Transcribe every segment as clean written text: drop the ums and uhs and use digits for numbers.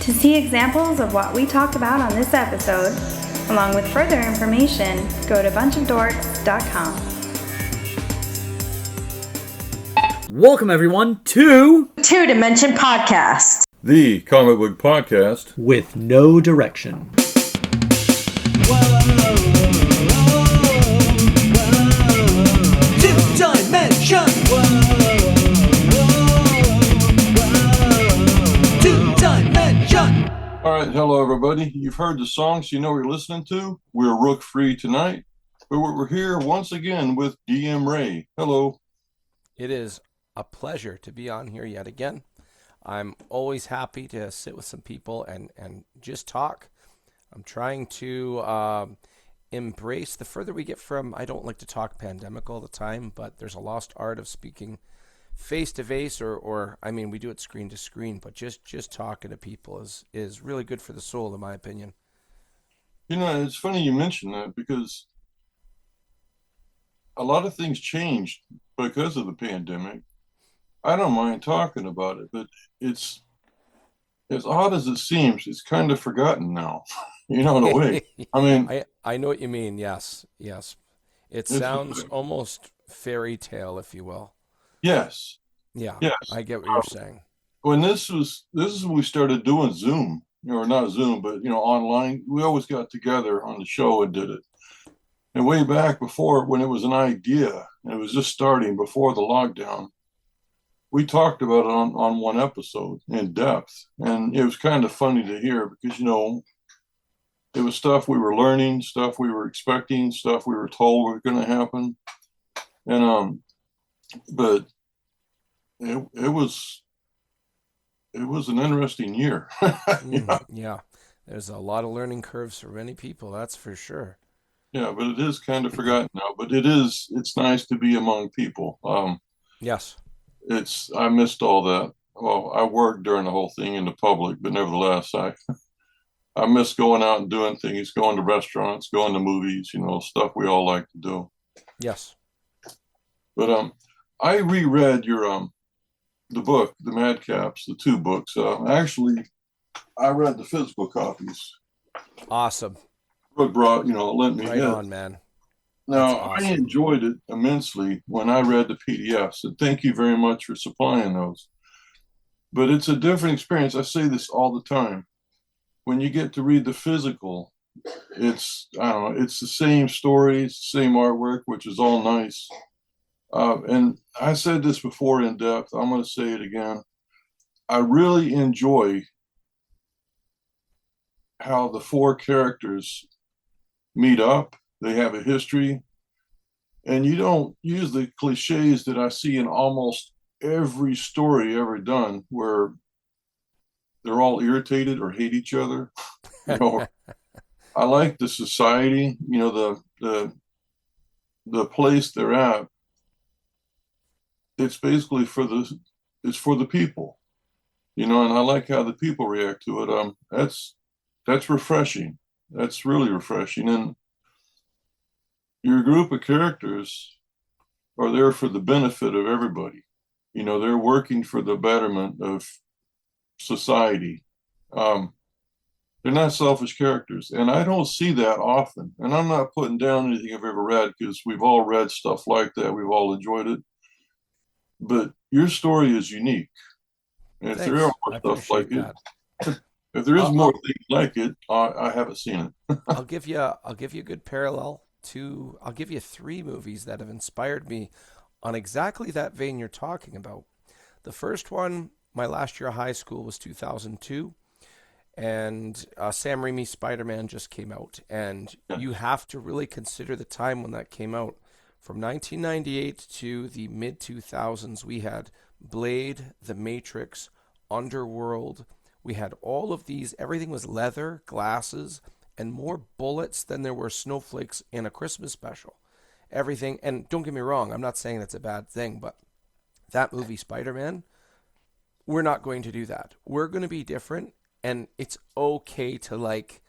To see examples of what we talked about on this episode, along with further information, go to bunchofdorks.com. Welcome everyone to Two Dimension Podcast, the comic book podcast with no direction. Two-dimension. Two-dimension. All right, hello everybody. You've heard the songs, you know what you're listening to. We're Rook Free tonight, but we're here once again with DM Ray. Hello. It is a pleasure to be on here yet again. I'm always happy to sit with some people and just talk. I'm trying to embrace the further we get from, I don't like to talk pandemic all the time, but there's a lost art of speaking face to face or I mean, we do it screen to screen, but just talking to people is really good for the soul, in my opinion. You know, it's funny you mention that because a lot of things changed because of the pandemic. I don't mind talking about it, but it's as odd as it seems, it's kind of forgotten now, you know, in a way. I mean, I know what you mean. Yes. It sounds almost fairy tale, if you will. Yes. Yeah. Yes. I get what you're saying. When this is when we started doing Zoom, or not Zoom, but, online, we always got together on the show and did it. And way back before, when it was an idea, and it was just starting before the lockdown, we talked about it on one episode in depth. And it was kind of funny to hear because, it was stuff we were learning, stuff we were expecting, stuff we were told was going to happen. And, but it was an interesting year. Yeah. There's a lot of learning curves for many people, that's for sure. Yeah, but it is kind of forgotten now. But it's nice to be among people. Yes. I missed all that. Well, I worked during the whole thing in the public, but nevertheless, I miss going out and doing things, going to restaurants, going to movies, stuff we all like to do. Yes. But I reread your the book, the Madcaps, the two books. Actually, I read the physical copies. Awesome. Brooke lent me right his. on, man. Now, awesome. I enjoyed it immensely when I read the PDFs, and thank you very much for supplying those. But it's a different experience. I say this all the time. When you get to read the physical, it's the same stories, same artwork, which is all nice. And I said this before in depth. I'm going to say it again. I really enjoy how the four characters meet up. They have a history. And you don't use the cliches that I see in almost every story ever done where they're all irritated or hate each other. I like the society, the place they're at. It's basically for the people, and I like how the people react to it. That's refreshing. That's really refreshing. And your group of characters are there for the benefit of everybody. They're working for the betterment of society. They're not selfish characters. And I don't see that often. And I'm not putting down anything I've ever read because we've all read stuff like that. We've all enjoyed it. But your story is unique. And if there are more stuff like that. If there is more things like it, I haven't seen it. I'll give you a good parallel to. I'll give you three movies that have inspired me on exactly that vein you're talking about. The first one, my last year of high school, was 2002, and Sam Raimi's Spider-Man just came out, and you have to really consider the time when that came out. From 1998 to the mid-2000s, we had Blade, The Matrix, Underworld. We had all of these. Everything was leather, glasses, and more bullets than there were snowflakes in a Christmas special. Everything, and don't get me wrong, I'm not saying that's a bad thing, but that movie, Spider-Man, we're not going to do that. We're going to be different, and it's okay to like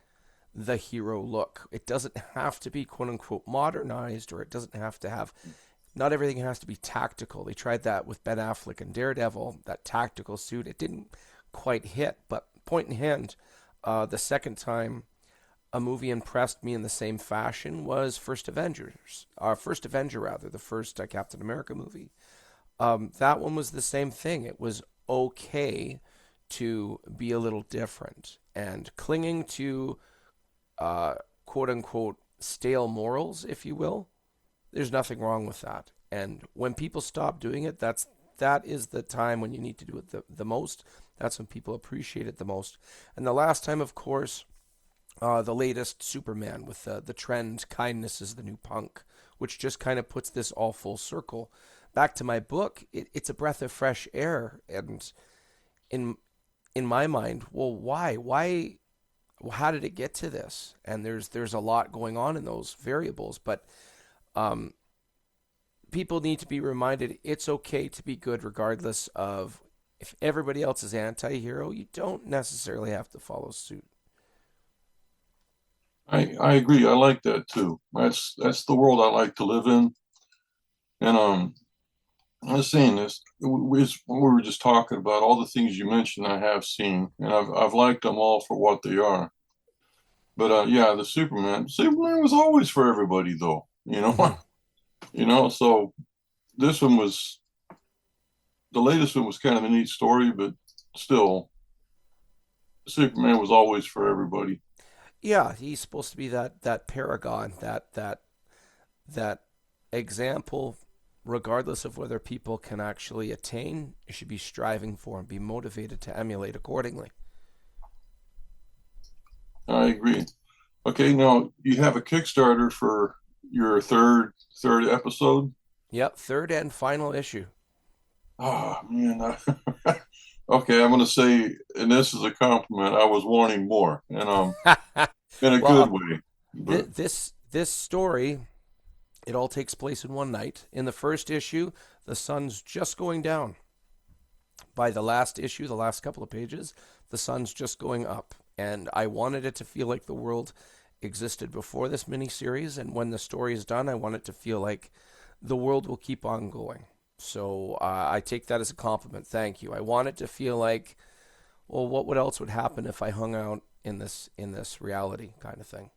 the hero look. It doesn't have to be quote unquote modernized, or it doesn't have to have, not everything has to be tactical. They tried that with Ben Affleck and Daredevil, that tactical suit. It didn't quite hit, but point in hand, the second time a movie impressed me in the same fashion was First Avenger rather, the first Captain America movie. That one was the same thing. It was okay to be a little different, and clinging to quote unquote stale morals, if you will. There's nothing wrong with that. And when people stop doing it, that is the time when you need to do it the most. That's when people appreciate it the most. And the last time, of course, the latest Superman with the trend, kindness is the new punk, which just kind of puts this all full circle. Back to my book, it's a breath of fresh air. And in my mind, well, why? Why? How did it get to this? And there's a lot going on in those variables, but people need to be reminded it's okay to be good regardless of if everybody else is anti-hero. You don't necessarily have to follow suit. I agree. I like that too. That's the world I like to live in. And I was saying this. We were just talking about all the things you mentioned. I have seen, and I've liked them all for what they are. But yeah, the Superman was always for everybody, though. Mm-hmm. So this one was the latest one was kind of a neat story, but still, Superman was always for everybody. Yeah, he's supposed to be that paragon, that example, regardless of whether people can actually attain. You should be striving for and be motivated to emulate accordingly. I agree. Okay, now you have a Kickstarter for your third episode. Yep, third and final issue. Oh man. Okay, I'm gonna say, and this is a compliment. I was wanting more, and in a good Well, way. But this story, it all takes place in one night. In the first issue, the sun's just going down. By the last issue, the last couple of pages, the sun's just going up. And I wanted it to feel like the world existed before this miniseries, and when the story is done, I want it to feel like the world will keep on going. So I take that as a compliment. Thank you. I want it to feel like, well, what else would happen if I hung out in this reality kind of thing.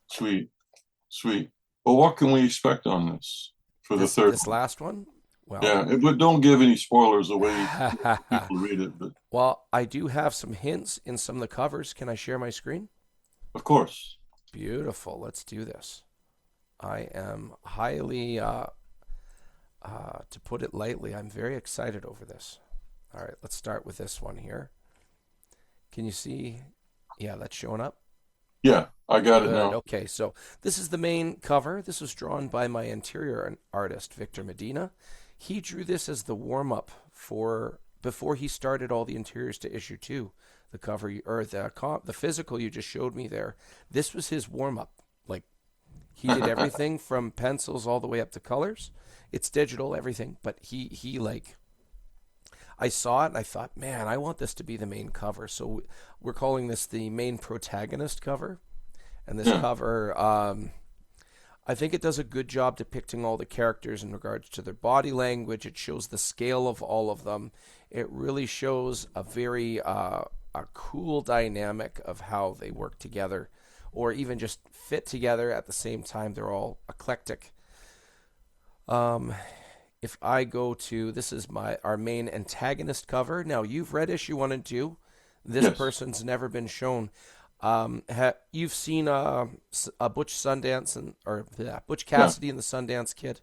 sweet, sweet. Well, what can we expect on this for the third This one? last one, well, Yeah, but don't give any spoilers away for people to read it. But well, I do have some hints in some of the covers. Can I share my screen? of course, Beautiful. Let's do this. I am highly, to put it lightly, I'm very excited over this. All right, let's start with this one here. Can you see? Yeah, that's showing up. yeah, I got it Good. now. Okay, so this is the main cover. This was drawn by my interior artist, Victor Medina. He drew this as the warm up for before he started all the interiors to issue 2. The cover or the physical you just showed me there. This was his warm up. Like he did everything from pencils all the way up to colors. It's digital, everything, but he like I saw it and I thought, man, I want this to be the main cover. So we're calling this the main protagonist cover. And this Yeah, cover, I think it does a good job depicting all the characters in regards to their body language. It shows the scale of all of them. It really shows a very a cool dynamic of how they work together, or even just fit together at the same time. They're all eclectic. Um, if I go to this is our main antagonist cover. Now you've read issue 1 and 2. This yes, person's never been shown. You've seen a Butch Sundance Butch yeah, Cassidy and the Sundance Kid.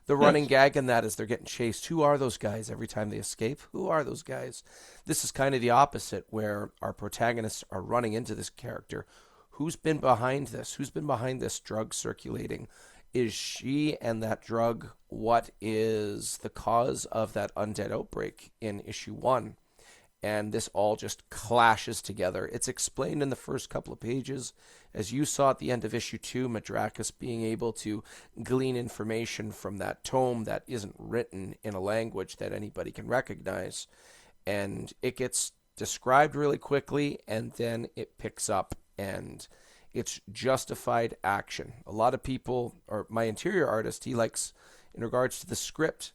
The running yes, gag in that is they're getting chased. Who are those guys every time they escape? Who are those guys? This is kind of the opposite, where our protagonists are running into this character. Who's been behind this? Who's been behind this drug circulating? Is she and that drug what is the cause of that undead outbreak in issue 1? And this all just clashes together. It's explained in the first couple of pages. As you saw at the end of issue 2, Madrakis being able to glean information from that tome that isn't written in a language that anybody can recognize. And it gets described really quickly, and then it picks up, and it's justified action. A lot of people, or my interior artist, he likes, in regards to the script,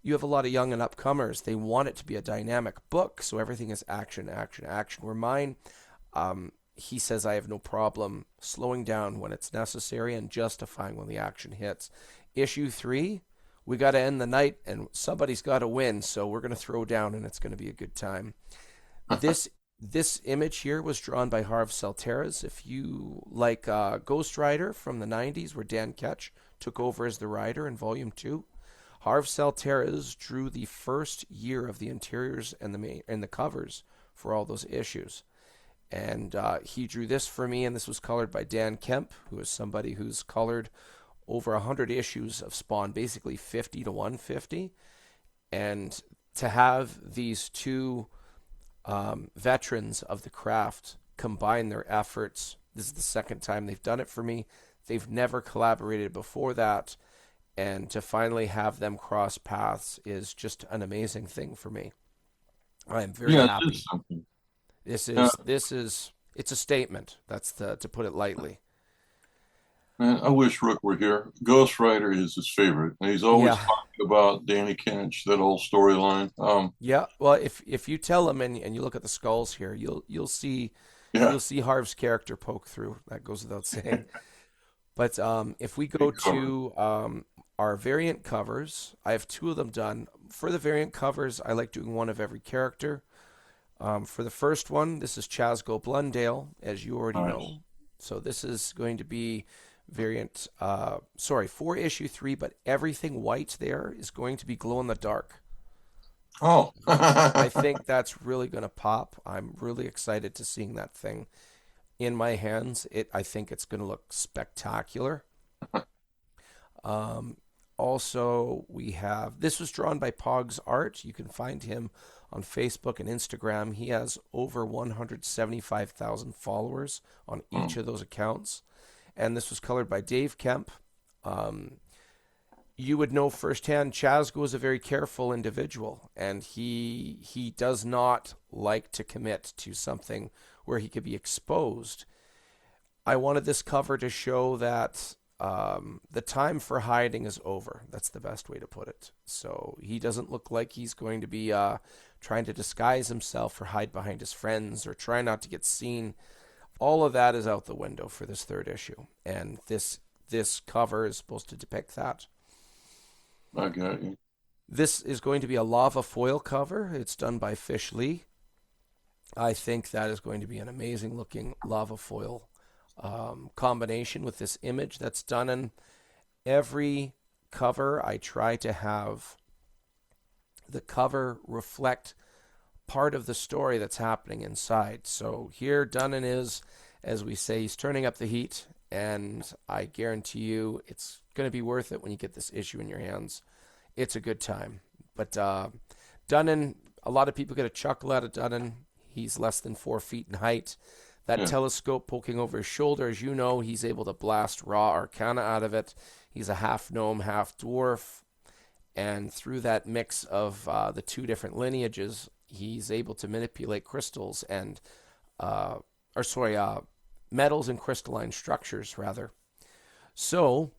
you have a lot of young and upcomers. They want it to be a dynamic book, so everything is action, action, action. Where mine, he says I have no problem slowing down when it's necessary and justifying when the action hits. Issue 3, we got to end the night and somebody's got to win, so we're going to throw down and it's going to be a good time. This image here was drawn by Harv Salteras. If you like Ghost Rider from the 90s, where Dan Ketch took over as the writer in Volume 2, Harv Salteras drew the first year of the interiors and the covers for all those issues. And he drew this for me, and this was colored by Dan Kemp, who is somebody who's colored over 100 issues of Spawn, basically 50 to 150. And to have these two veterans of the craft combine their efforts, this is the second time they've done it for me. They've never collaborated before that. And to finally have them cross paths is just an amazing thing for me. I am very happy. It is something. This is it's a statement. That's to put it lightly. Man, I wish Rook were here. Ghost Rider is his favorite. And he's always talking about Danny Kench, that whole storyline. Yeah. Well, if you tell him and you look at the skulls here, you'll see Harv's character poke through. That goes without saying. But if we go to our variant covers, I have 2 of them done. For the variant covers, I like doing one of every character. For the first one, this is Chasgo Blundale, as you already know. So this is going to be variant, for issue 3, but everything white there is going to be glow in the dark. Oh. I think that's really going to pop. I'm really excited to seeing that thing in my hands. I think it's going to look spectacular. Also, we have, this was drawn by Pog's Art. You can find him on Facebook and Instagram. He has over 175,000 followers on each of those accounts. And this was colored by Dave Kemp. You would know firsthand, Chasgo is a very careful individual, and he does not like to commit to something where he could be exposed. I wanted this cover to show that the time for hiding is over. That's the best way to put it. So he doesn't look like he's going to be trying to disguise himself or hide behind his friends or try not to get seen. All of that is out the window for this 3rd issue. And this cover is supposed to depict that. I got you. This is going to be a lava foil cover. It's done by Fish Lee. I think that is going to be an amazing looking lava foil combination with this image that's done in every cover. I try to have the cover reflect part of the story that's happening inside. So here Dunnan is, as we say, he's turning up the heat, and I guarantee you it's going to be worth it when you get this issue in your hands. It's a good time. But Dunnan, a lot of people get a chuckle out of Dunnan. He's less than 4 feet in height. That telescope poking over his shoulder, as you know, he's able to blast raw arcana out of it. He's a half gnome, half dwarf. And through that mix of the 2 different lineages, he's able to manipulate crystals and, metals and crystalline structures, rather. So,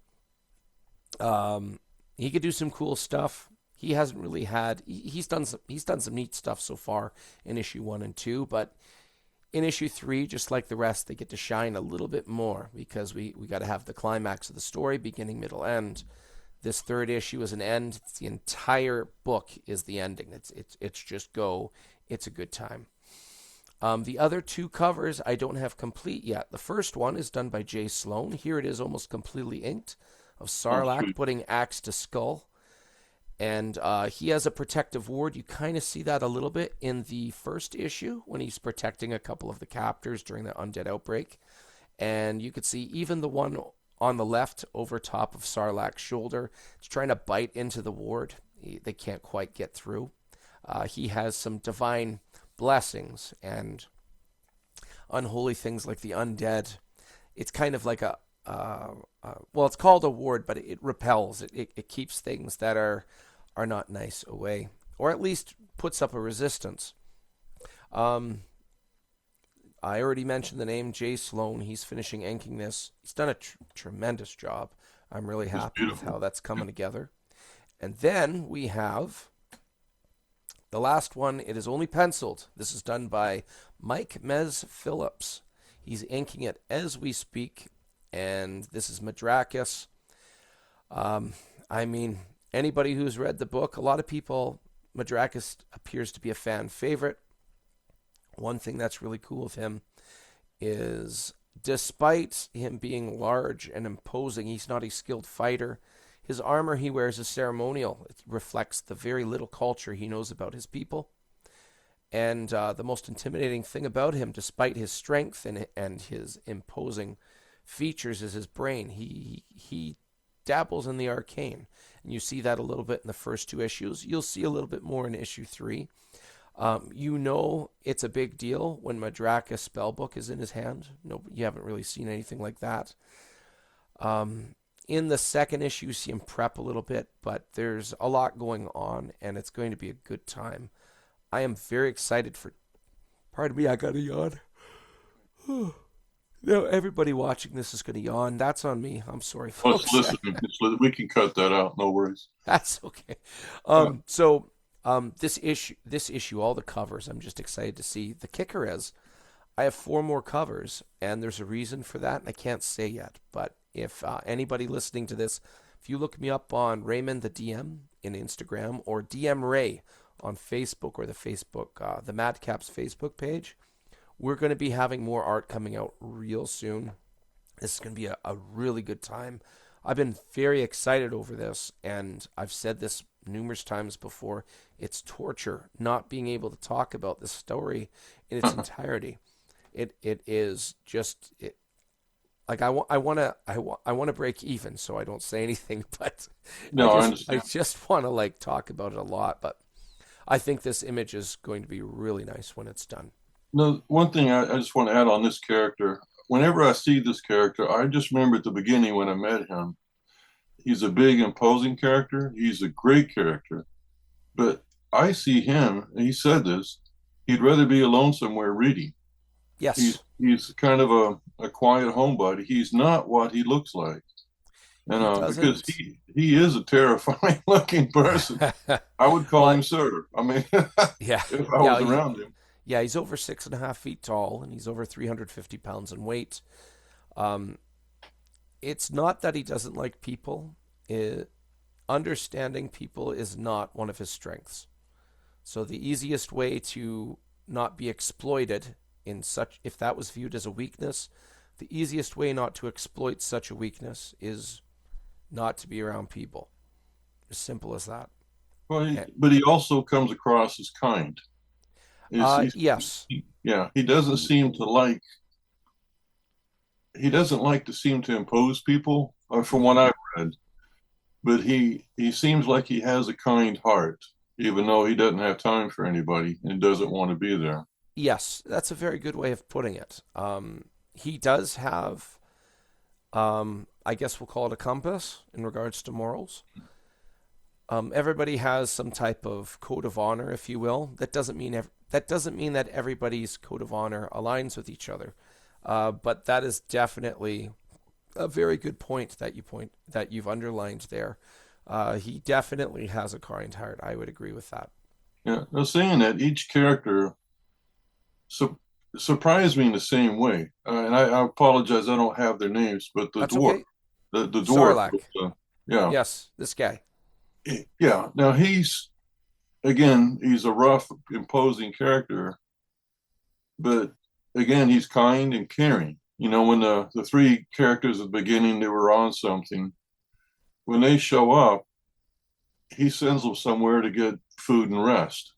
he could do some cool stuff. He hasn't really had. He's done some neat stuff so far in issue 1 and 2, but in issue 3, just like the rest, they get to shine a little bit more because we got to have the climax of the story, beginning, middle, end. This 3rd issue is an end. The entire book is the ending. It's just go. It's a good time. The other 2 covers I don't have complete yet. The first one is done by Jay Sloan. Here it is almost completely inked of Sarlacc putting axe to skull. And he has a protective ward. You kind of see that a little bit in the first issue when he's protecting a couple of the captors during the undead outbreak. And you could see even the one on the left over top of Sarlacc's shoulder. It's trying to bite into the ward. They can't quite get through. He has some divine blessings and unholy things like the undead. It's kind of like it's called a ward, but it repels. It keeps things that are not nice away, or at least puts up a resistance. I already mentioned the name Jay Sloan. He's finishing inking this. He's done a tremendous job. I'm really happy with how that's coming together. And then we have the last one. It is only penciled. This is done by Mike Mez Phillips. He's inking it as we speak, and this is Madrakis. I mean, anybody who's read the book, a lot of people, Madrakis appears to be a fan favorite. One thing that's really cool of him is, despite him being large and imposing, he's not a skilled fighter. His armor he wears is ceremonial. It reflects the very little culture he knows about his people. And the most intimidating thing about him, despite his strength and his imposing features, is his brain. He dabbles in the arcane. And you see that a little bit in the first 2 issues. You'll see a little bit more in issue 3. You know it's a big deal when Madrakis spellbook is in his hand. No, you haven't really seen anything like that. In the second issue, you see him prep a little bit, but there's a lot going on, and it's going to be a good time. I am very excited for... Pardon me, I got a yawn. No, everybody watching this is going to yawn. That's on me. I'm sorry, folks. We can cut that out. No worries. That's okay. This issue, all the covers, I'm just excited to see. The kicker is, I have 4 more covers, and there's a reason for that, and I can't say yet. But if anybody listening to this, if you look me up on Raymond the DM in Instagram, or DM Ray on Facebook, or the Madcaps Facebook page, we're going to be having more art coming out real soon. This is going to be a really good time. I've been very excited over this, and I've said this numerous times before. It's torture not being able to talk about this story in its entirety. It is just like I want to break even, so I don't say anything. But No, I I understand. just want to talk about it a lot. But I think this image is going to be really nice when it's done. No, one thing I just want to add on this character. Whenever I see this character, I just remember at the beginning when I met him. He's a big, imposing character. He's a great character. But I see him, and he said this, he'd rather be alone somewhere reading. Yes. He's kind of a quiet homebody. He's not what he looks like. And because doesn't. he is a terrifying looking person. I would call Well, him sir. I mean, yeah, if I yeah, was around him. yeah. He's over 6.5 feet tall, and he's over 350 pounds in weight. It's not that he doesn't like people. Understanding people is not one of his strengths. So the easiest way to not be exploited if that was viewed as a weakness, the easiest way not to exploit such a weakness is not to be around people. As simple as that. Well, but he also comes across as kind. Yes. He doesn't seem to like. He doesn't like to seem to impose people, from what I've read. But he seems like he has a kind heart, even though he doesn't have time for anybody and doesn't want to be there. Yes, that's a very good way of putting it. He does have, I guess we'll call it a compass in regards to morals. Everybody has some type of code of honor, if you will. That doesn't mean that everybody's code of honor aligns with each other. But that is definitely a very good point that you've underlined there. He definitely has a kind heart. I would agree with that. Yeah, now saying that each character surprised me in the same way, and I apologize, I don't have their names, but the That's dwarf, okay. the dwarf, Sarlacc. yeah, Yes, this guy. yeah. Now he's a rough, imposing character, but again, he's kind and caring. You know, when the 3 characters at the beginning, they were on something. When they show up, he sends them somewhere to get food and rest.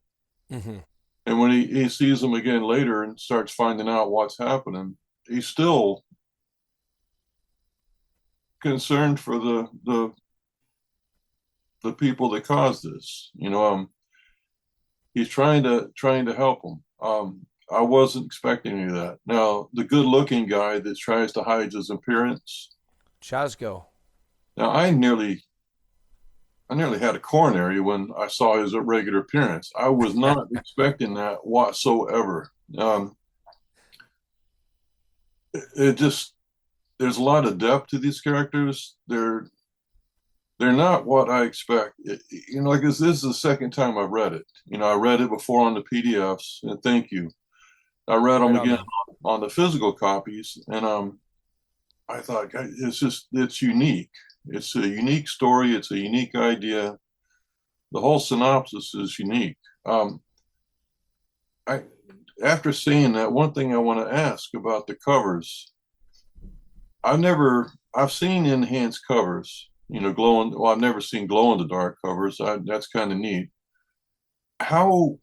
Mm-hmm. And when he sees them again later and starts finding out what's happening, he's still concerned for the people that caused this. You know, he's trying to help them. I wasn't expecting any of that. Now, the good-looking guy that tries to hide his appearance. Chasgo. Now, I nearly had a coronary when I saw his regular appearance. I was not expecting that whatsoever. It just, there's a lot of depth to these characters. They're they're not what I expect. Like this is the second time I've read it. I read it before on the PDFs, and thank you. I read them Right on, again man. on the physical copies, and I thought it's unique. It's a unique story. It's a unique idea. The whole synopsis is unique. I After seeing that, one thing I want to ask about the covers. I've seen enhanced covers, glowing. Well, I've never seen glow in the dark covers. That's kind of neat. How,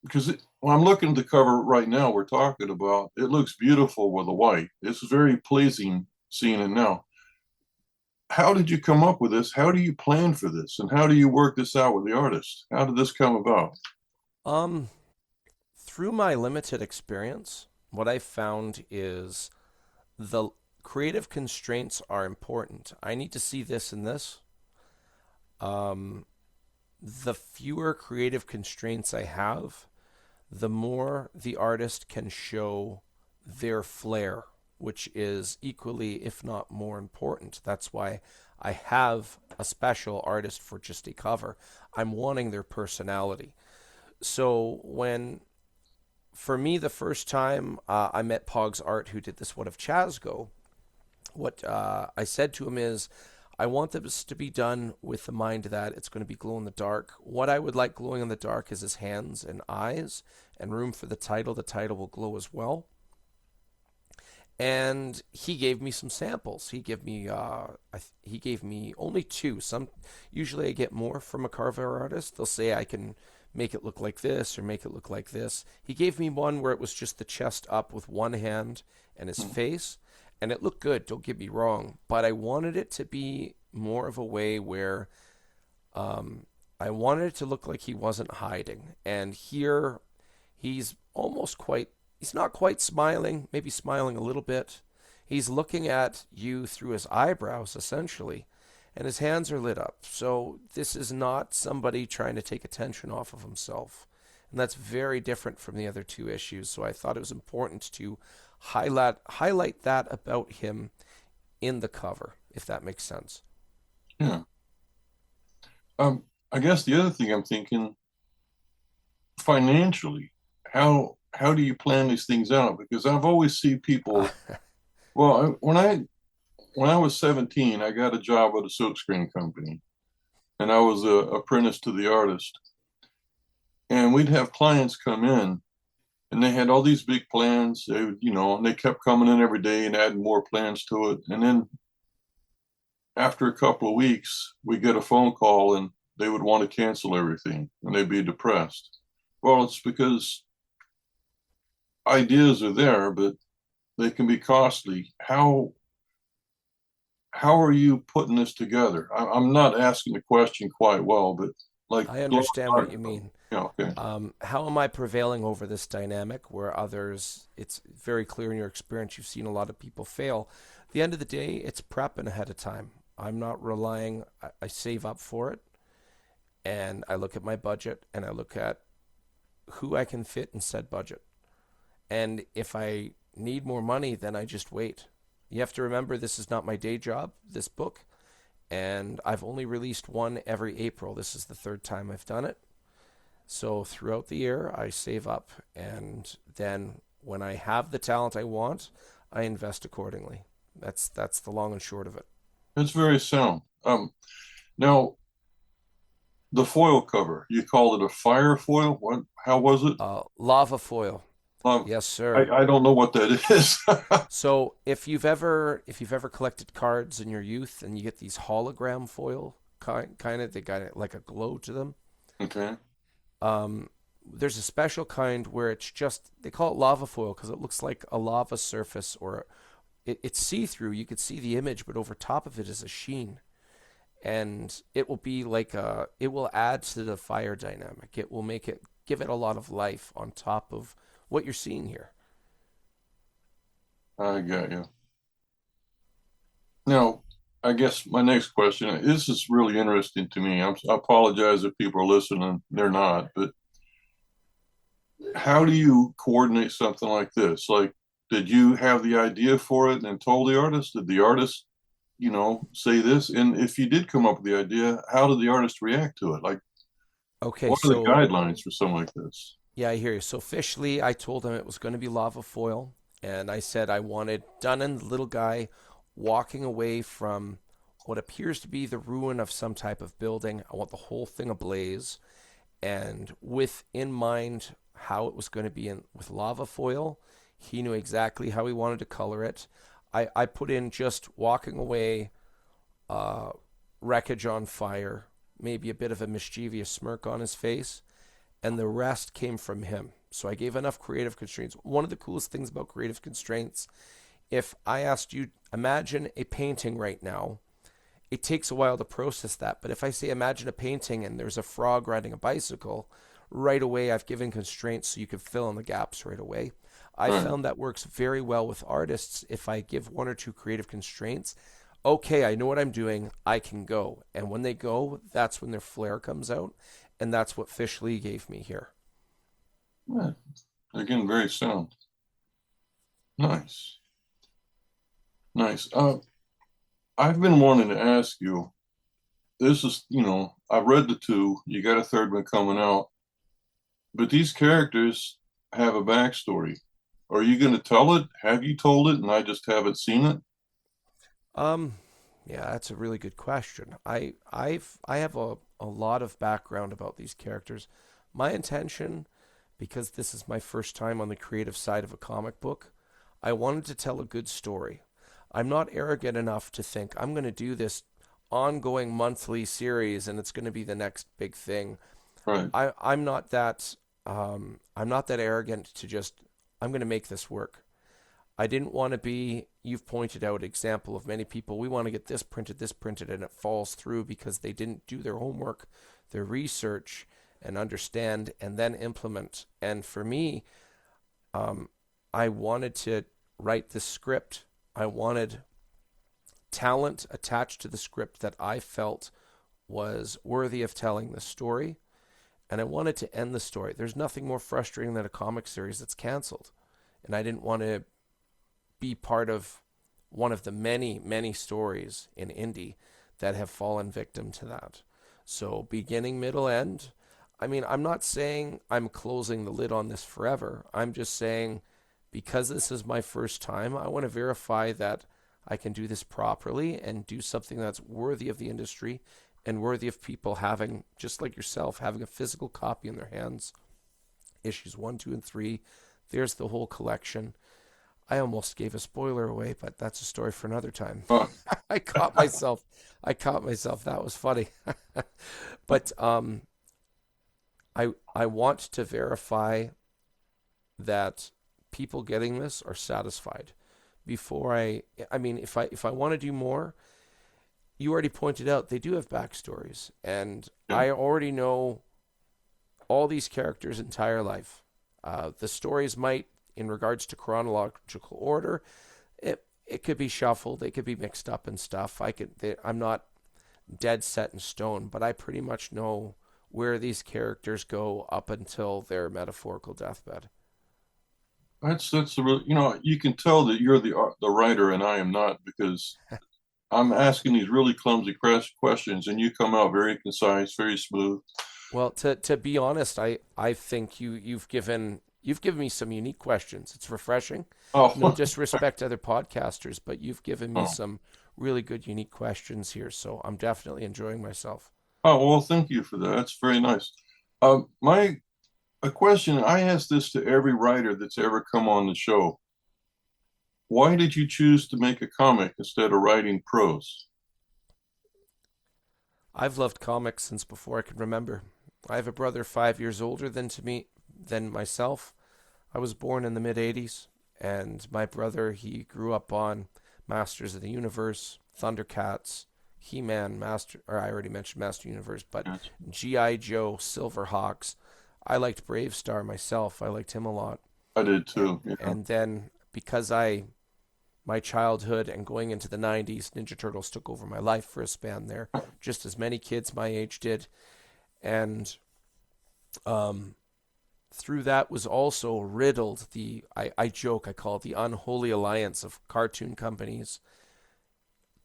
because when I'm looking at the cover right now, we're talking about, it looks beautiful with the white. It's very pleasing seeing it now. How did you come up with this? How do you plan for this? And how do you work this out with the artist? How did this come about? Um, Through my limited experience, what I found is the creative constraints are important. I need to see this and this. Um, the fewer creative constraints I have, the more the artist can show their flair, which is equally, if not more important. That's why I have a special artist for just a cover. I'm wanting their personality. So for me, the first time I met Pog's Art, who did this one of Chasgo, what I said to him is, I want this to be done with the mind that it's going to be glow in the dark. What I would like glowing in the dark is his hands and eyes, and room for the title. The title will glow as well. And he gave me some samples. He gave me only two. Usually I get more from a carver artist. They'll say I can make it look like this or make it look like this. He gave me one where it was just the chest up with one hand and his face, and it looked good. Don't get me wrong, but I wanted it to be more of a way where I wanted it to look like he wasn't hiding. And here, he's almost quite. He's not quite smiling, maybe smiling a little bit. He's looking at you through his eyebrows, essentially, and his hands are lit up. So this is not somebody trying to take attention off of himself. And that's very different from the other two issues. So I thought it was important to highlight that about him in the cover, if that makes sense. Yeah. I guess the other thing I'm thinking, financially, how do you plan these things out? Because I've always seen people. Well, when I was 17, I got a job at a silkscreen company, and I was a apprentice to the artist. And we'd have clients come in, and they had all these big plans. They would, and they kept coming in every day and adding more plans to it. And then after a couple of weeks, we get a phone call, and they would want to cancel everything, and they'd be depressed. Well, it's because ideas are there, but they can be costly. How are you putting this together? I'm not asking the question quite well, but like, I understand what you mean. yeah, okay, How am I prevailing over this dynamic where others, it's very clear in your experience, you've seen a lot of people fail. At the end of the day, it's prepping ahead of time. I'm not relying, I save up for it, and I look at my budget, and I look at who I can fit in said budget. And if I need more money, then I just wait. You have to remember, this is not my day job, this book, and I've only released one every April. This is the third time I've done it. So throughout the year, I save up, and then when I have the talent I want, I invest accordingly. That's the long and short of it. that's very sound. Now the foil cover, you called it a fire foil. What? How was it? Lava foil. Um, Yes, sir. I don't know what that is. So if you've ever collected cards in your youth and you get these hologram foil kind of, they got like a glow to them. Okay. There's a special kind where it's just, they call it lava foil because it looks like a lava surface, or it's see-through. You could see the image, but over top of it is a sheen, and it will be like it will add to the fire dynamic. It will give it a lot of life on top of what you're seeing here. I got you. Now, I guess my next question, this is really interesting to me. I apologize if people are listening, they're not, but how do you coordinate something like this? Like, did you have the idea for it and told the artist? Did the artist say this? And if you did come up with the idea, how did the artist react to it? Like, Okay, what are the so guidelines for something like this? yeah, I hear you. So officially, I told him it was going to be lava foil, and I said I wanted Dunnan, the little guy, walking away from what appears to be the ruin of some type of building. I want the whole thing ablaze, and with in mind how it was going to be with lava foil, he knew exactly how he wanted to color it. I put in just walking away, uh, wreckage on fire, maybe a bit of a mischievous smirk on his face, and the rest came from him. So I gave enough creative constraints. One of the coolest things about creative constraints, if I asked you, imagine a painting right now, it takes a while to process that. But if I say, imagine a painting and there's a frog riding a bicycle, right away I've given constraints so you can fill in the gaps right away. I Right. found that works very well with artists. If I give one or two creative constraints, okay, I know what I'm doing, I can go. And when they go, that's when their flair comes out. And that's what Fish Lee gave me here. Yeah. Again, very sound. Nice. Nice. I've been wanting to ask you, this is, I've read the two, you got a third one coming out, but these characters have a backstory. Are you going to tell it? Have you told it and I just haven't seen it? Um, yeah, that's a really good question. I have a lot of background about these characters. My intention, because this is my first time on the creative side of a comic book, I wanted to tell a good story. I'm not arrogant enough to think I'm going to do this ongoing monthly series and it's going to be the next big thing. Right. I'm not that arrogant to just I'm going to make this work. I didn't want to be, you've pointed out example of many people, we want to get this printed, and it falls through because they didn't do their homework, their research, and understand and then implement. And for me, um, I wanted to write this script. I wanted talent attached to the script that I felt was worthy of telling the story. And I wanted to end the story. There's nothing more frustrating than a comic series that's canceled. And I didn't want to be part of one of the many, many stories in indie that have fallen victim to that. So, beginning, middle, end. I mean, I'm not saying I'm closing the lid on this forever. I'm just saying because this is my first time, I want to verify that I can do this properly and do something that's worthy of the industry and worthy of people having, just like yourself, having a physical copy in their hands. Issues 1, 2, and 3. There's the whole collection. I almost gave a spoiler away, but that's a story for another time. Oh, I caught myself. I caught myself. That was funny. But I want to verify that people getting this are satisfied before I mean if I want to do more, you already pointed out they do have backstories, and yeah. I already know all these characters' entire life. The stories might, in regards to chronological order, it could be shuffled, they could be mixed up and stuff. I'm not dead set in stone, but I pretty much know where these characters go up until their metaphorical deathbed. That's the real, you can tell that you're the writer and I am not because I'm asking these really clumsy questions and you come out very concise, very smooth. Well, to be honest, I think you've given me some unique questions. It's refreshing. No Oh, disrespect to other podcasters, but you've given me oh, some really good unique questions here, so I'm definitely enjoying myself. oh, well, thank you for that. That's very nice. My a question, I ask this to every writer that's ever come on the show. Why did you choose to make a comic instead of writing prose? I've loved comics since before I could remember. I have a brother 5 years older than myself. I was born in the mid '80s, and my brother he grew up on Masters of the Universe, Thundercats, He-Man, Master, or I already mentioned Master Universe, but Yes, GI Joe, Silverhawks. I liked Brave Star myself. I liked him a lot, I did and too. Yeah, and then because I my childhood and going into the '90s, Ninja Turtles took over my life for a span there, just as many kids my age did, and um, through that was also riddled I joke, I call it the unholy alliance of cartoon companies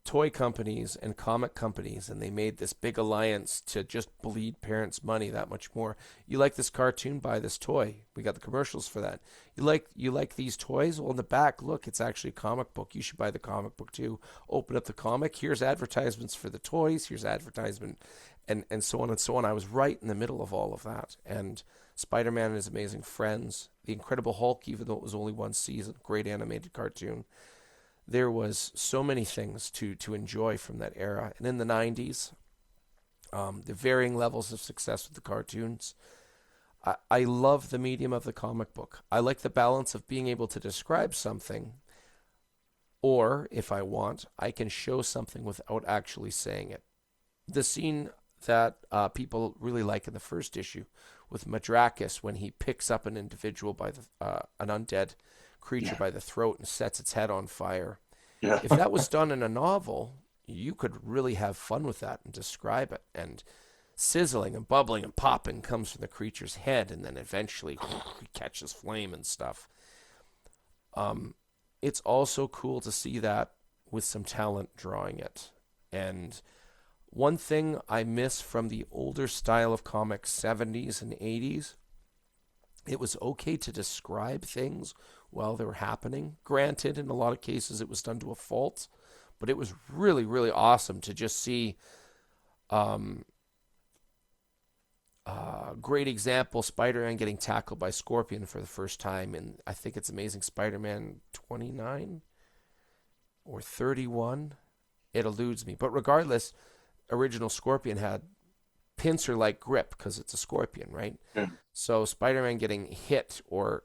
toy companies and comic companies, and they made this big alliance to just bleed parents' money that much more. You like this cartoon, buy this toy. We got the commercials for that. You like these toys? Well, in the back, look, it's actually a comic book. You should buy the comic book too. Open up the comic. Here's advertisements for the toys. Here's advertisement, and so on and so on. I was right in the middle of all of that. And Spider-Man and His Amazing Friends, The Incredible Hulk, even though it was only one season, great animated cartoon. There was so many things to enjoy from that era. And in the 90s, the varying levels of success with the cartoons. I love the medium of the comic book. I like the balance of being able to describe something, or if I want, I can show something without actually saying it. The scene that people really like in the first issue with Madrakis when he picks up an individual by an undead creature by the throat and sets its head on fire. Yeah. If that was done in a novel, you could really have fun with that and describe it. And sizzling and bubbling and popping comes from the creature's head, and then eventually he catches flame and stuff. It's also cool to see that with some talent drawing it. And one thing I miss from the older style of comics, 70s and 80s, it was okay to describe things while they were happening. Granted, in a lot of cases it was done to a fault, but it was really, really awesome to just see. Great example, Spider-Man getting tackled by Scorpion for the first time, and I think it's Amazing Spider-Man 29 or 31. It eludes me. But regardless, original Scorpion had pincer-like grip because it's a scorpion, right? Yeah. So Spider-Man getting hit, or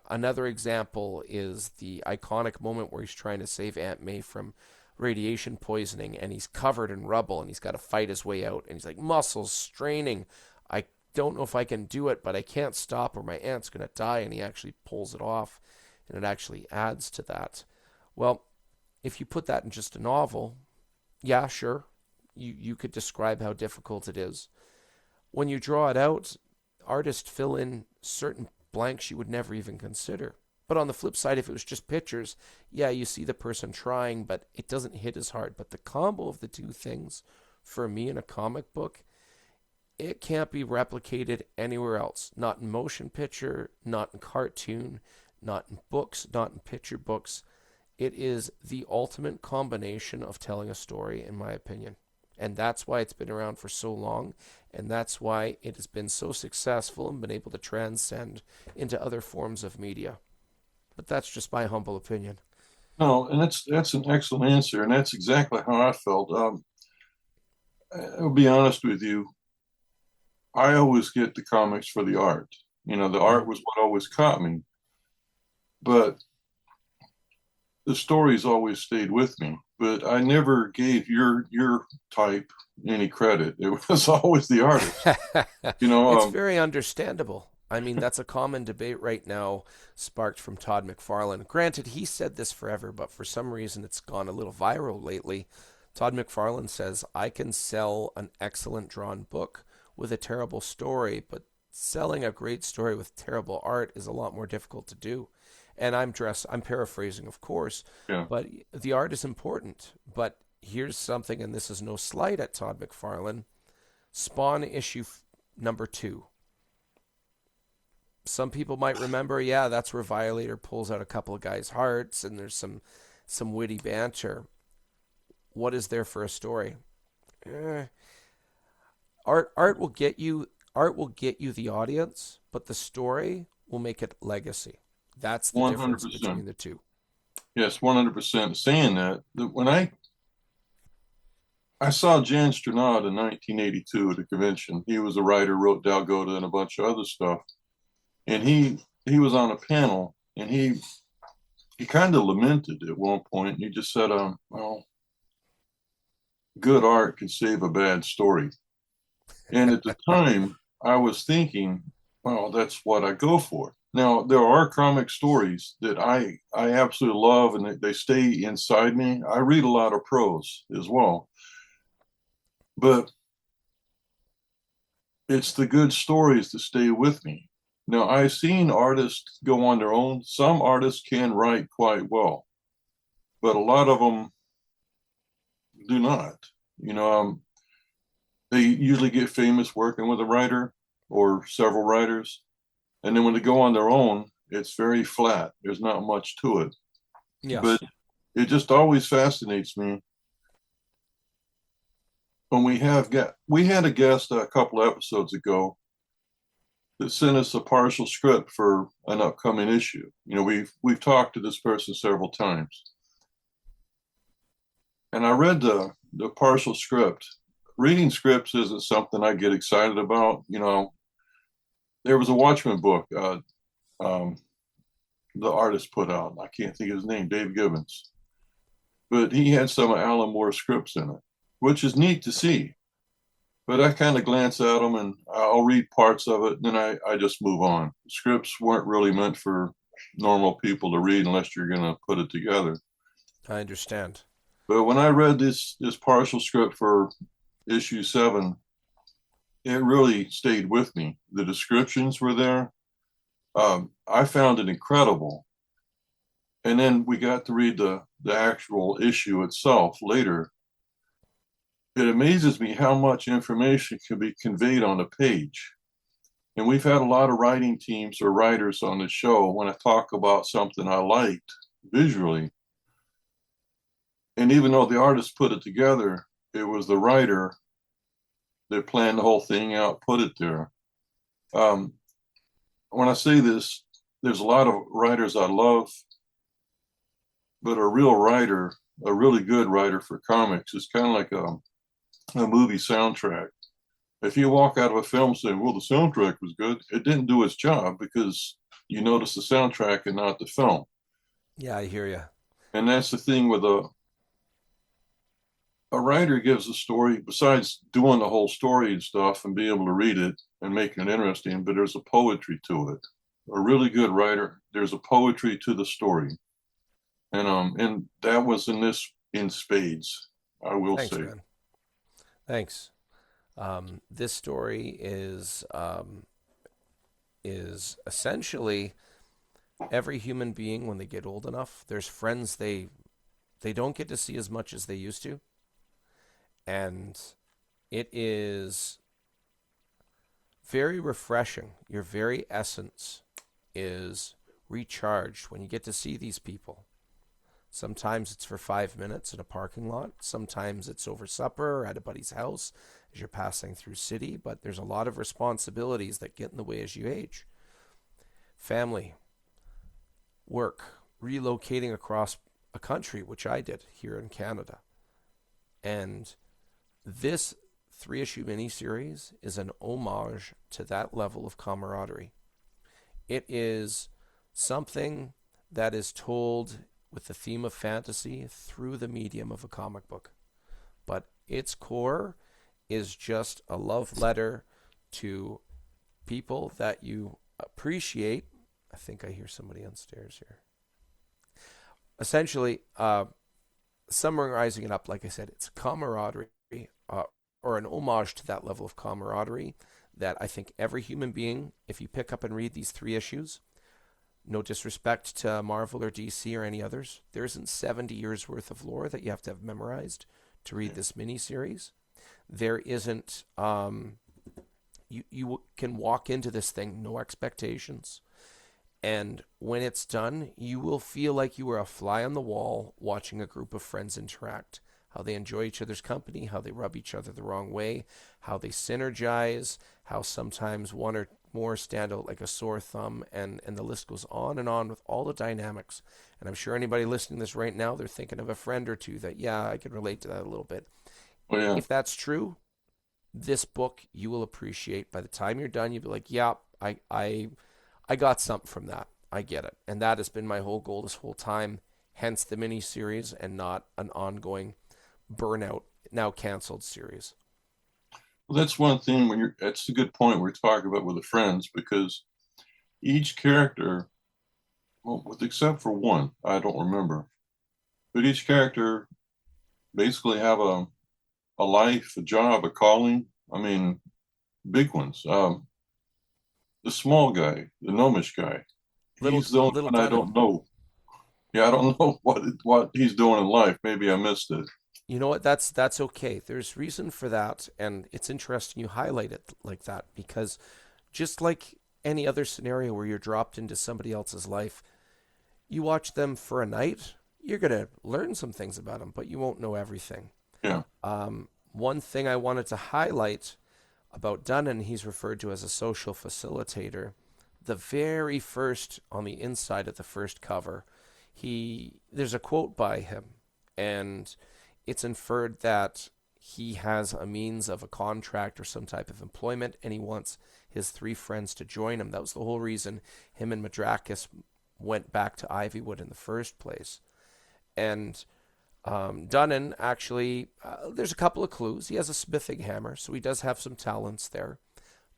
another example is the iconic moment where he's trying to save Aunt May from radiation poisoning, and he's covered in rubble, and he's got to fight his way out, and he's like, muscles straining. I don't know if I can do it, but I can't stop or my aunt's going to die, and he actually pulls it off, and it actually adds to that. Well, if you put that in just a novel, yeah, sure, you could describe how difficult it is. When you draw it out, artists fill in certain blanks you would never even consider. But on the flip side, if it was just pictures, yeah, you see the person trying, but it doesn't hit as hard. But the combo of the two things, for me in a comic book, it can't be replicated anywhere else. Not in motion picture, not in cartoon, not in books, not in picture books. It is the ultimate combination of telling a story, in my opinion. And that's why it's been around for so long, and that's why it has been so successful and been able to transcend into other forms of media. But that's just my humble opinion. No, and that's an excellent answer, and that's exactly how I felt. I'll be honest with you. I always get the comics for the art. You know, the art was what always caught me, but the stories always stayed with me. But I never gave your type any credit. It was always the artist. You know, It's very understandable. I mean, that's a common debate right now, sparked from Todd McFarlane. Granted, he said this forever, but for some reason it's gone a little viral lately. Todd McFarlane says, I can sell an excellent drawn book with a terrible story, but selling a great story with terrible art is a lot more difficult to do. And I'm paraphrasing, of course, yeah. but the art is important. But here's something, and this is no slight at Todd McFarlane. Spawn issue number 2. Some people might remember, yeah, that's where Violator pulls out a couple of guys' hearts, and there's some witty banter. What is there for a story? Art will get you the audience, but the story will make it legacy. That's the 100%. difference between the two. Yes, 100%. Saying that when I saw Jan Stranad in 1982 at a convention, he was a writer, wrote Dalgota and a bunch of other stuff, and he was on a panel, and he kind of lamented at one point. And he just said, "Well, good art can save a bad story." And at the time, I was thinking, well, that's what I go for. Now, there are comic stories that I absolutely love, and they stay inside me. I read a lot of prose as well. But it's the good stories that stay with me. Now, I've seen artists go on their own. Some artists can write quite well, but a lot of them do not. You know, they usually get famous working with a writer or several writers. And then when they go on their own, it's very flat. There's not much to it. Yes. But it just always fascinates me when we had a guest a couple episodes ago that sent us a partial script for an upcoming issue. You know, we've talked to this person several times. And I read the partial script. Reading scripts isn't something I get excited about. You know, there was a Watchmen book the artist put out. I can't think of his name, Dave Gibbons. But he had some of Alan Moore's scripts in it, which is neat to see. But I kind of glance at them and I'll read parts of it, and then I just move on. Scripts weren't really meant for normal people to read unless you're going to put it together. I understand. But when I read this partial script for issue 7, it really stayed with me. The descriptions were there. I found it incredible. And then we got to read the actual issue itself later. It amazes me how much information can be conveyed on a page. And we've had a lot of writing teams or writers on the show when I talk about something I liked visually. And even though the artist put it together, it was the writer that planned the whole thing out, put it there. When I say this, there's a lot of writers I love, but a real writer, a really good writer for comics is kind of like a movie soundtrack. If you walk out of a film saying, well, the soundtrack was good, it didn't do its job because you notice the soundtrack and not the film. Yeah, I hear you. And that's the thing with a writer gives a story, besides doing the whole story and stuff and being able to read it and making it interesting, but there's a poetry to it. A really good writer, there's a poetry to the story. And that was in spades, I will Thanks, say. man. Thanks. This story is essentially every human being when they get old enough. There's friends they don't get to see as much as they used to, and it is very refreshing. Your very essence is recharged when you get to see these people. Sometimes it's for 5 minutes in a parking lot. Sometimes it's over supper or at a buddy's house as you're passing through city. But there's a lot of responsibilities that get in the way as you age. Family, work, relocating across a country, which I did here in Canada. And this 3-issue miniseries is an homage to that level of camaraderie. It is something that is told with the theme of fantasy through the medium of a comic book. But its core is just a love letter to people that you appreciate. I think I hear somebody downstairs here. Essentially, summarizing it up, like I said, it's camaraderie, or an homage to that level of camaraderie that I think every human being, if you pick up and read these 3 issues, no disrespect to Marvel or DC or any others, there isn't 70 years worth of lore that you have to have memorized to read this miniseries. There isn't, you can walk into this thing, no expectations. And when it's done, you will feel like you are a fly on the wall watching a group of friends interact. How they enjoy each other's company, how they rub each other the wrong way, how they synergize, how sometimes one or more stand out like a sore thumb, and the list goes on and on with all the dynamics. And I'm sure anybody listening to this right now, they're thinking of a friend or two that, yeah, I can relate to that a little bit. Oh, yeah. If that's true, this book you will appreciate. By the time you're done, you'll be like, yeah, I got something from that. I get it. And that has been my whole goal this whole time, hence the mini-series and not an ongoing burnout, now canceled series. Well, that's one thing that's a good point we're talking about with the friends, because each character, well, with except for one, I don't remember, but each character basically have a life, a job, a calling. I mean, big ones. The small guy, the gnomish guy, he's the only one I don't know. Yeah, I don't know what he's doing in life. Maybe I missed it. You know what? That's okay. There's reason for that, and it's interesting you highlight it like that because just like any other scenario where you're dropped into somebody else's life, you watch them for a night, you're gonna learn some things about them, but you won't know everything. Yeah. One thing I wanted to highlight about Dunnan, he's referred to as a social facilitator. The very first on the inside of the first cover, there's a quote by him, and it's inferred that he has a means of a contract or some type of employment, and he wants his three friends to join him. That was the whole reason him and Madrakis went back to Ivywood in the first place. And Dunnan actually, there's a couple of clues. He has a smithing hammer, so he does have some talents there.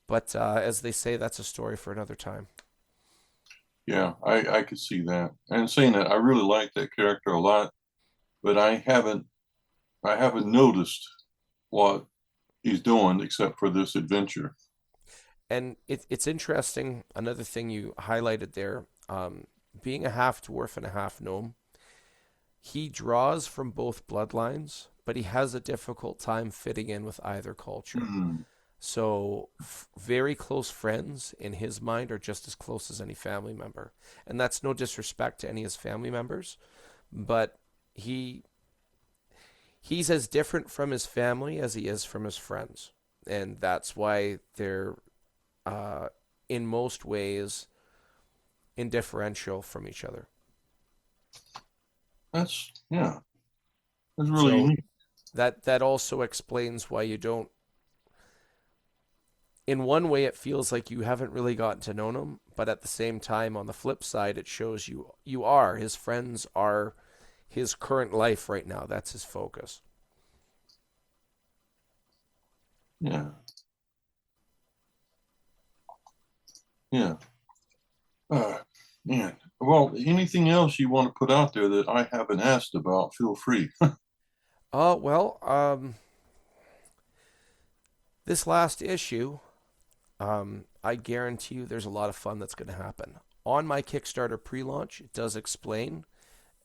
But as they say, that's a story for another time. Yeah, I could see that. And saying that, I really like that character a lot, but I haven't noticed what he's doing except for this adventure. And it's interesting. Another thing you highlighted there, being a half dwarf and a half gnome, he draws from both bloodlines, but he has a difficult time fitting in with either culture. Hmm. So, very close friends in his mind are just as close as any family member. And that's no disrespect to any of his family members, but he he's as different from his family as he is from his friends. And that's why they're in most ways indifferential from each other. Yeah, that's really So unique. that also explains why you don't. In one way, it feels like you haven't really gotten to know him, but at the same time, on the flip side, it shows you are his friends are his current life right now. That's his focus. Yeah, yeah. Uh, Man. Well, anything else you want to put out there that I haven't asked about, feel free. Well, this last issue, I guarantee you, there's a lot of fun that's going to happen on my Kickstarter pre-launch. It does explain,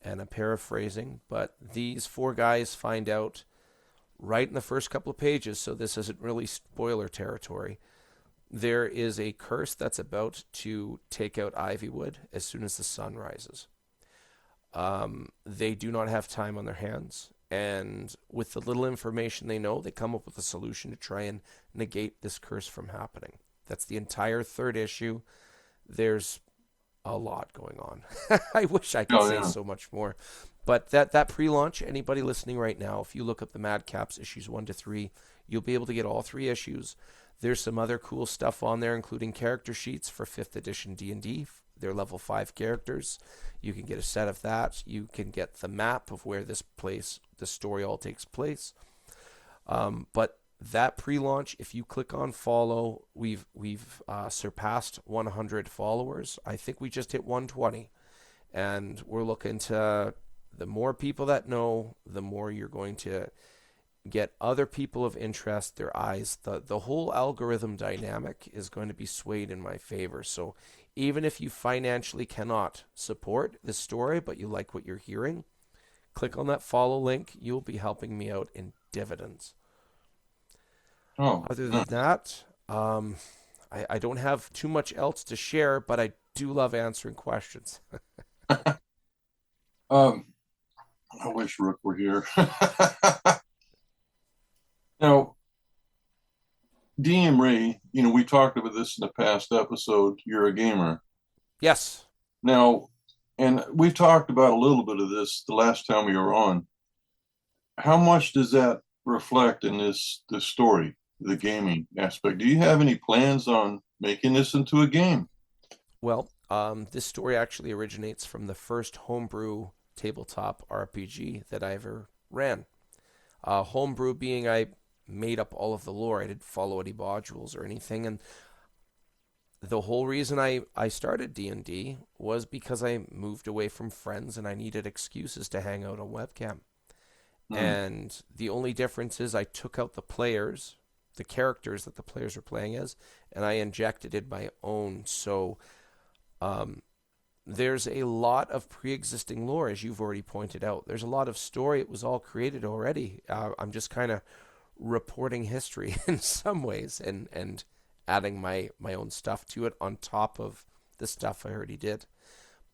and I'm paraphrasing, but these four guys find out right in the first couple of pages, so this isn't really spoiler territory. There is a curse that's about to take out Ivywood as soon as the sun rises. They do not have time on their hands, and with the little information they know, they come up with a solution to try and negate this curse from happening. That's the entire third issue. There's a lot going on. I wish I could Oh say yeah. so much more. But that pre-launch, anybody listening right now, if you look up the Madcaps issues 1 to 3, you'll be able to get all three issues. There's some other cool stuff on there, including character sheets for 5th edition D&D. They're level 5 characters. You can get a set of that. You can get the map of where the story all takes place. But that pre-launch, if you click on follow, we've surpassed 100 followers. I think we just hit 120, and we're looking to the more people that know, the more you're going to get other people of interest, their eyes. The whole algorithm dynamic is going to be swayed in my favor. So even if you financially cannot support this story, but you like what you're hearing, click on that follow link. You'll be helping me out in dividends. Oh, Other than that, I don't have too much else to share, but I do love answering questions. um, I wish Rook were here. Now, DM Ray, we talked about this in the past episode. You're a gamer. Yes. Now, and we've talked about a little bit of this the last time we were on. How much does that reflect in this story, the gaming aspect? Do you have any plans on making this into a game? Well, this story actually originates from the first homebrew tabletop RPG that I ever ran. Homebrew being I made up all of the lore. I didn't follow any modules or anything, and the whole reason I started D&D was because I moved away from friends and I needed excuses to hang out on webcam. Hmm. And the only difference is I took out the characters that the players were playing as, and I injected in my own. So there's a lot of pre-existing lore, as you've already pointed out. There's a lot of story. It was all created already. I'm just kind of reporting history in some ways, and adding my own stuff to it on top of the stuff I already did.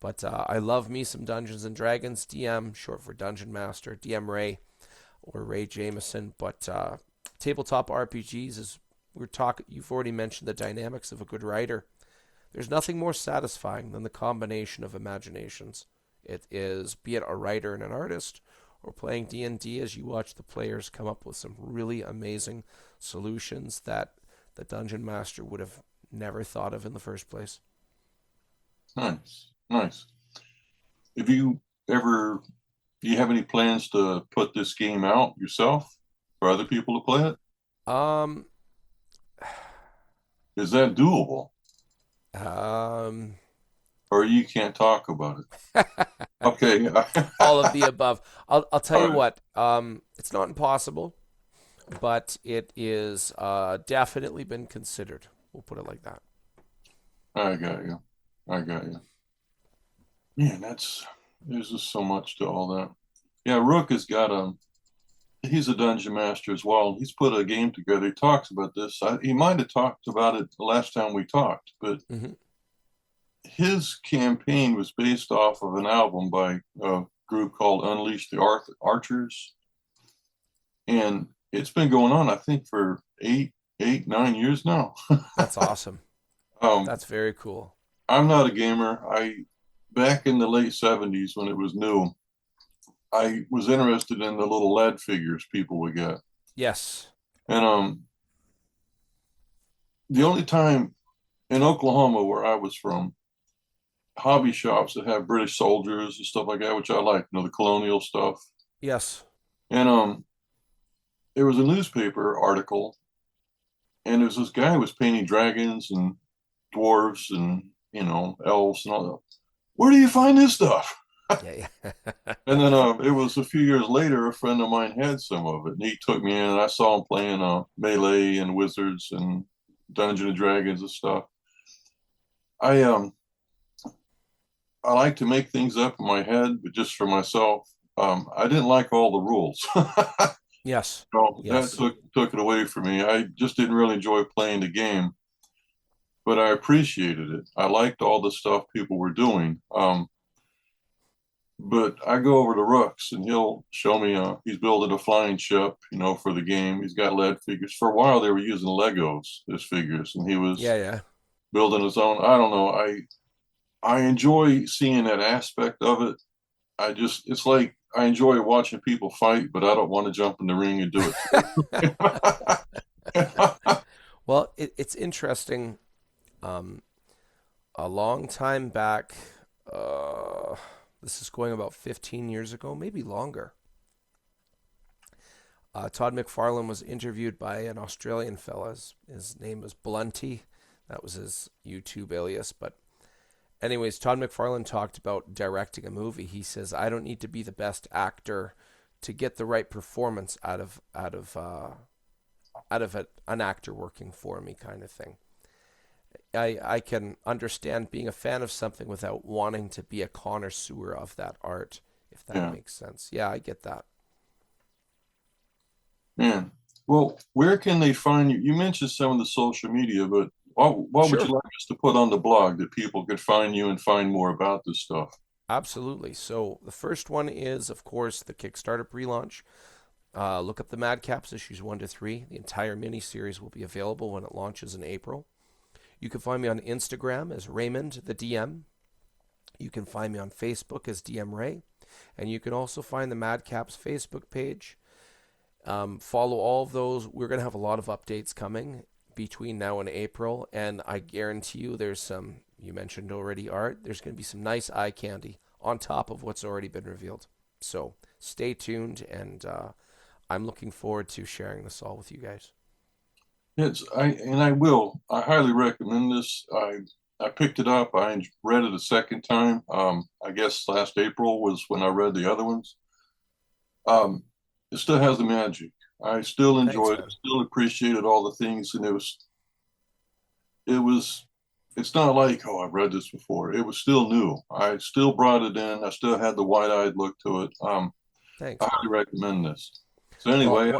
But I love me some Dungeons and Dragons. DM, short for Dungeon Master. DM Ray, or Ray Jameson. But tabletop RPGs is you've already mentioned the dynamics of a good writer. There's nothing more satisfying than the combination of imaginations. It is, be it a writer and an artist, or playing D&D as you watch the players come up with some really amazing solutions that the Dungeon Master would have never thought of in the first place. Nice, nice. Have you ever, do you have any plans to put this game out yourself for other people to play it? Um, Is that doable? um, Or you can't talk about it? Okay. all of the above. I'll tell All you right. what. It's not impossible, but it is definitely been considered. We'll put it like that. I got you. I got you. Man, there's just so much to all that. Yeah, Rook has got he's a dungeon master as well. He's put a game together. He talks about this. He might have talked about it the last time we talked, but Hmm. his campaign was based off of an album by a group called Unleash the Archers, and it's been going on, I think, for 9 years now. That's awesome. um, That's very cool. I'm not a gamer. Back in the late '70s when it was new, I was interested in the little lead figures people would get, Yes. and the only time in Oklahoma where I was from, hobby shops that have British soldiers and stuff like that, which I like, the colonial stuff. Yes. And there was a newspaper article, and there was this guy who was painting dragons and dwarves and elves and all that. Where do you find this stuff? Yeah. And then it was a few years later, a friend of mine had some of it, and he took me in, and I saw him playing Melee and Wizards and Dungeons and Dragons and stuff. I I like to make things up in my head, but just for myself. I didn't like all the rules. Yes. So that Yes. took it away from me. I just didn't really enjoy playing the game, but I appreciated it. I liked all the stuff people were doing. But I go over to Rooks and he'll show me he's building a flying ship, for the game. He's got lead figures. For a while they were using Legos as figures, and he was Yeah. Yeah. building his own. I don't know. I enjoy seeing that aspect of it. It's like I enjoy watching people fight, but I don't want to jump in the ring and do it. Well, it's interesting. Um, a long time back, this is going about 15 years ago, maybe longer. Todd McFarlane was interviewed by an Australian fella. His name was Blunty. That was his YouTube alias. But anyways, Todd McFarlane talked about directing a movie. He says, "I don't need to be the best actor to get the right performance an actor working for me," kind of thing. I can understand being a fan of something without wanting to be a connoisseur of that art, if that Yeah, makes sense. Yeah, I get that. man. Well, where can they find you? You mentioned some of the social media, but what would you Sure. like us to put on the blog that people could find you and find more about this stuff? Absolutely. So the first one is, of course, the Kickstarter pre-launch. Look up the Madcaps issues 1 to 3. The entire mini-series will be available when it launches in April. You can find me on Instagram as Raymond the DM. You can find me on Facebook as DM Ray. And you can also find the Madcaps Facebook page. Follow all of those. We're going to have a lot of updates coming between now and April. And I guarantee you there's some, you mentioned already, art. There's going to be some nice eye candy on top of what's already been revealed. So stay tuned, and I'm looking forward to sharing this all with you guys. I highly recommend this. I picked it up. I read it a second time. I guess last April was when I read the other ones. It still has the magic. I still Thanks, enjoyed it. man. Still appreciated all the things, and it was it's not like, oh, I've read this before. It was still new. I still brought it in. I still had the wide-eyed look to it. Thanks, I man. highly recommend this. So Well, anyway,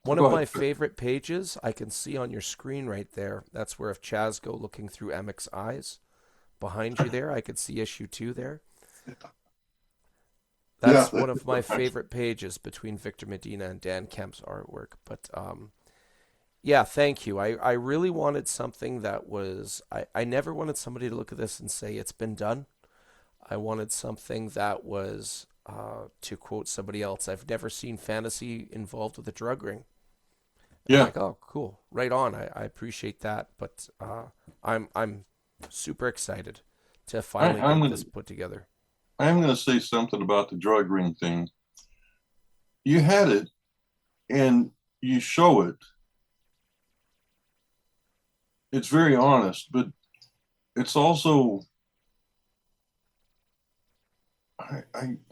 one go of ahead. my favorite pages I can see on your screen right there. That's where if Chaz go looking through Emick's eyes behind you there, I could see issue 2 there. Yeah, That's one of my favorite pages between Victor Medina and Dan Kemp's artwork. But yeah, thank you. I really wanted something that was, I never wanted somebody to look at this and say it's been done. I wanted something that was, to quote somebody else, I've never seen fantasy involved with a drug ring. And I'm yeah. like, oh, cool, right on. I appreciate that, but I'm super excited to finally I'm get gonna this put together. I'm gonna say something about the drug ring thing. You had it, and you show it. It's very honest, but it's also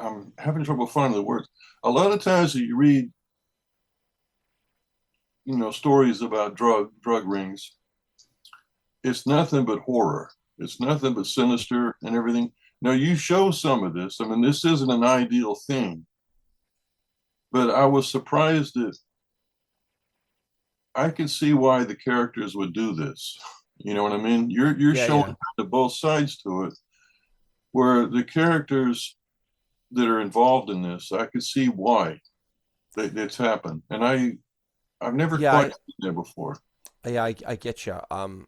I'm having trouble finding the words. A lot of times that you read, stories about drug rings, it's nothing but horror. It's nothing but sinister and everything. Now you show some of this. I mean, this isn't an ideal thing, but I was surprised that I could see why the characters would do this. You know what I mean? You're Yeah, showing yeah. kind of both sides to it, where the characters that are involved in this, I could see why it's happened, and I've never Yeah, quite seen that before. I get you.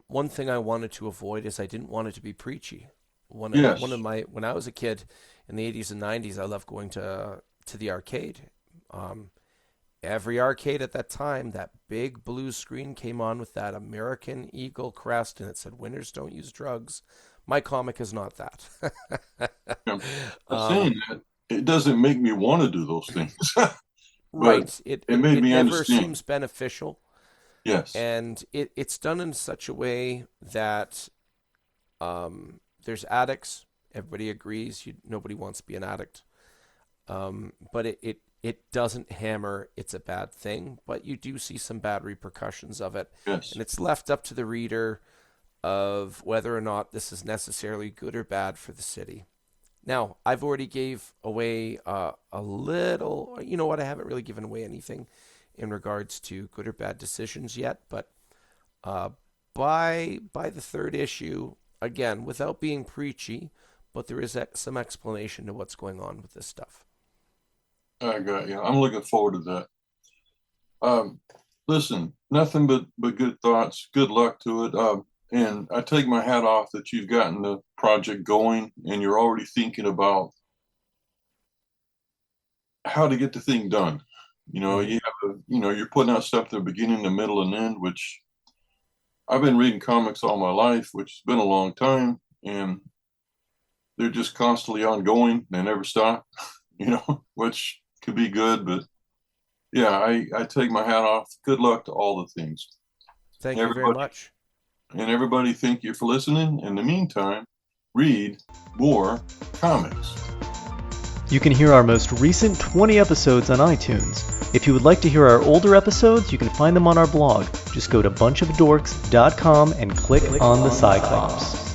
One thing I wanted to avoid is I didn't want it to be preachy. One of Yes, my when I was a kid in the 80s and 90s, I loved going to the arcade. Um, every arcade at that time, that big blue screen came on with that American Eagle crest, and it said "Winners don't use drugs." My comic is not that. I'm um, saying that it doesn't make me want to do those things, but right. It, it it made it me never understand. seems beneficial, Yes, and it's done in such a way that there's addicts. Everybody agrees. Nobody wants to be an addict. But it doesn't hammer it's a bad thing, but you do see some bad repercussions of it. yes. And it's left up to the reader of whether or not this is necessarily good or bad for the city. Now, I've already gave away a little, you know what, I haven't really given away anything in regards to good or bad decisions yet, but uh, by the third issue, again, without being preachy, but there is some explanation to what's going on with this stuff. I got you. I'm looking forward to that. Um, Listen, nothing but good thoughts. Good luck to it. And I take my hat off that you've gotten the project going and you're already thinking about how to get the thing done. Mm-hmm. You have you're putting out stuff at the beginning, the middle, and end, which I've been reading comics all my life, which has been a long time, and they're just constantly ongoing. They never stop, which could be good, but yeah, I take my hat off. Good luck to all the things. Thank you very Everybody much. and everybody, thank you for listening. In the meantime, read more comics. You can hear our most recent 20 episodes on iTunes. If you would like to hear our older episodes, you can find them on our blog. Just go to bunchofdorks.com and click on the Cyclops.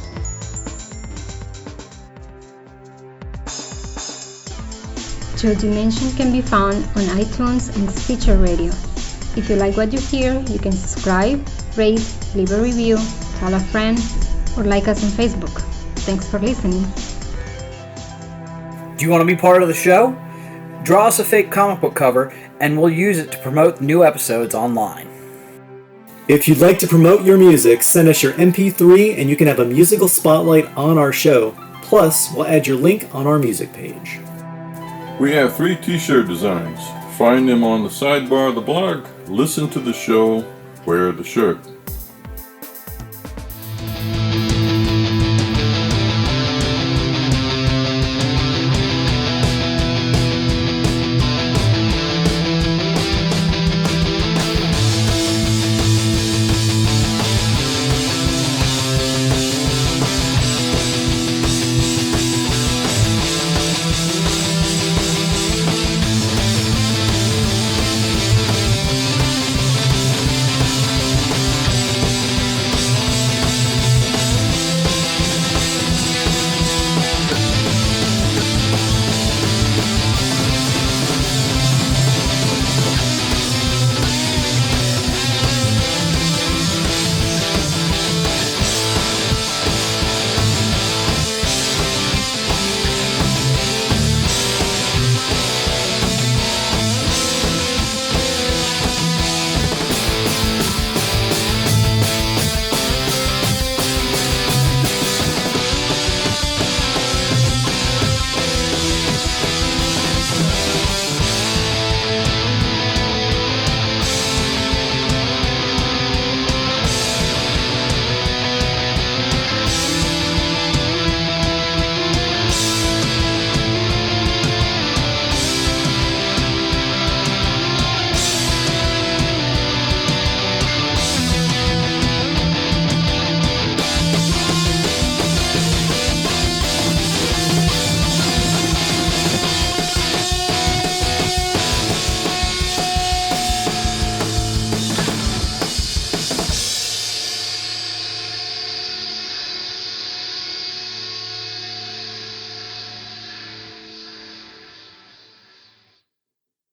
Joe Dimension can be found on iTunes and Stitcher Radio. If you like what you hear, you can subscribe, rate, leave a review, tell a friend, or like us on Facebook. Thanks for listening. Do you want to be part of the show? Draw us a fake comic book cover, and we'll use it to promote new episodes online. If you'd like to promote your music, send us your MP3 and you can have a musical spotlight on our show. Plus, we'll add your link on our music page. We have 3 t-shirt designs. Find them on the sidebar of the blog. Listen to the show. Wear the shirt.